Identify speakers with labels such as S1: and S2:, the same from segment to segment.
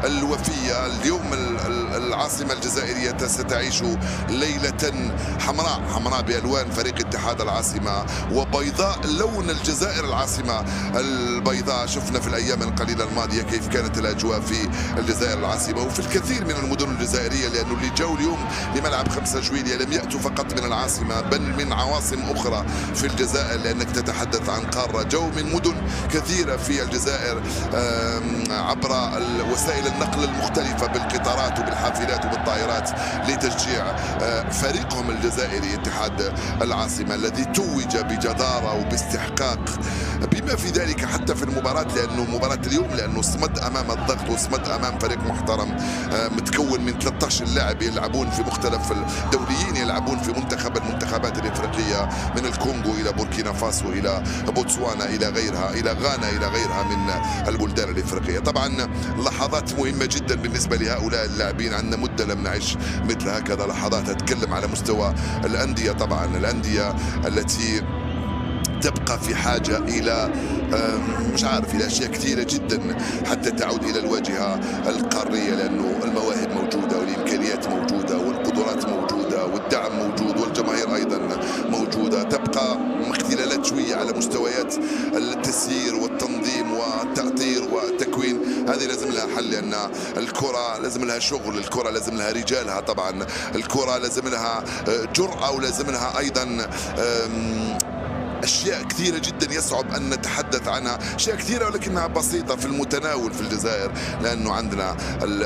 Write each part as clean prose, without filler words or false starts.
S1: الوفية. اليوم العاصمة الجزائرية ستعيش ليلة حمراء بألوان فريق اتحاد العاصمة، وبيضاء لون الجزائر العاصمة البيضاء. شفنا في الأيام القليلة الماضية كيف كانت الأجواء في الجزائر العاصمة وفي الكثير من المدن الجزائرية، لأنه اللي جاوا اليوم لملعب 5 جويلية لم يأتوا فقط من العاصمة بل من عواصم أخرى في الجزائر، لأنك تتحدث عن قارة. جو من مدن كثيرة في الجزائر عبر وسائل النقل المختلفة بالقطارات وبالحافلات وبالطائرات لتشجيع فريقهم الجزائري اتحاد العاصمة الذي توج بجدارة وباستحقاق بما في ذلك حتى في المباراة، لأنه مباراة اليوم لأنه صمد أمام الضغط وصمد أمام فريق محترم متكون من 13 لاعب يلعبون في مختلف الدوليين، يلعبون في المنتخبات الإفريقية من الكونغو إلى بوركينا فاسو إلى بوتسوانا إلى غيرها إلى غانا إلى غيرها من البلدان الإفريقية. طبعا لحظات مهمة جدا بالنسبة لهؤلاء اللاعبين، عندنا مدة لم نعيش مثل هكذا لحظات. أتكلم على مستوى الأندية، طبعا الأندية التي تبقى في حاجة إلى مش عارف إلى أشياء كثيرة جدا حتى تعود إلى الواجهة القارية، لأنه المواهب موجودة والإمكانيات موجودة والقدرات موجودة والدعم موجود والجماهير أيضا موجودة. تبقى اختلالات شوية على مستويات التسيير والتنظيم والتأطير والتكوين، هذه لازم لها حل، لأن الكرة لازم لها شغل، الكرة لازم لها رجالها، طبعا الكرة لازم لها جرأة ولازم لها أيضا أشياء كثيرة جدا يصعب أن نتحدث عنها، أشياء كثيرة ولكنها بسيطة في المتناول في الجزائر، لأنه عندنا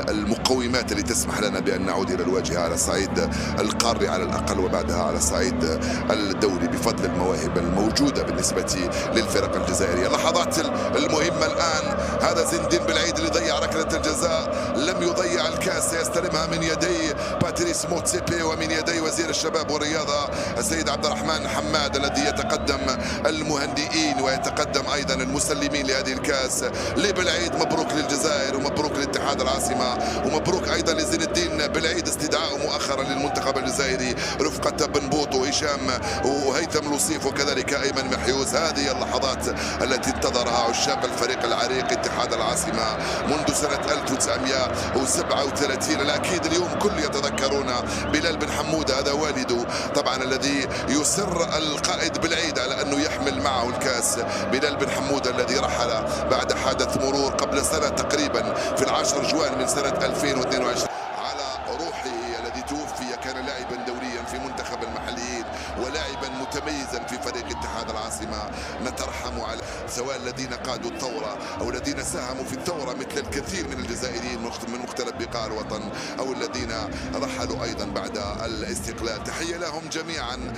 S1: المقومات اللي تسمح لنا بأن نعود إلى الواجهة على الصعيد القاري على الأقل، وبعدها على الصعيد الدولي بفضل المواهب الموجودة بالنسبة للفرق الجزائرية. اللحظات المهمة الآن، هذا زين الدين بالعيد اللي ضيع ركلة الجزاء، لم يضيع الكاس، سيستلمها من يدي باتريس موتسيبي ومن يدي وزير الشباب والرياضة السيد عبد الرحمن حماد الذي يتقدم المهنئين ويتقدم ايضا المسلمين لهذه الكاس لبلعيد. مبروك للجزائر ومبروك لاتحاد العاصمه ومبروك ايضا لزين الدين بالعيد استدعائه مؤخرا للمنتخب الجزائري رفقه بن بوط وهشام وهيثم لوصيف وكذلك ايمن محيوز. هذه اللحظات التي انتظرها عشاق الفريق العريق اتحاد العاصمه منذ سنه 1937. الاكيد اليوم كل يتذكرون بلال بن حموده، هذا والده طبعا الذي يصر القائد بالعيد على أنه يحمل معه الكاس. بلال بن حمودة الذي رحل بعد حادث مرور قبل سنة تقريبا في 10 جوان من سنة 2022 على روحه الذي توفي. كان لاعبا دوليا في منتخب المحليين ولاعبا متميزا في فريق اتحاد العاصمة. نترحم على سواء الذين قادوا الثورة أو الذين ساهموا في الثورة مثل الكثير من الجزائريين من مختلف بقاع الوطن أو الذين رحلوا أيضا بعد الاستقلال. تحية لهم جميعا.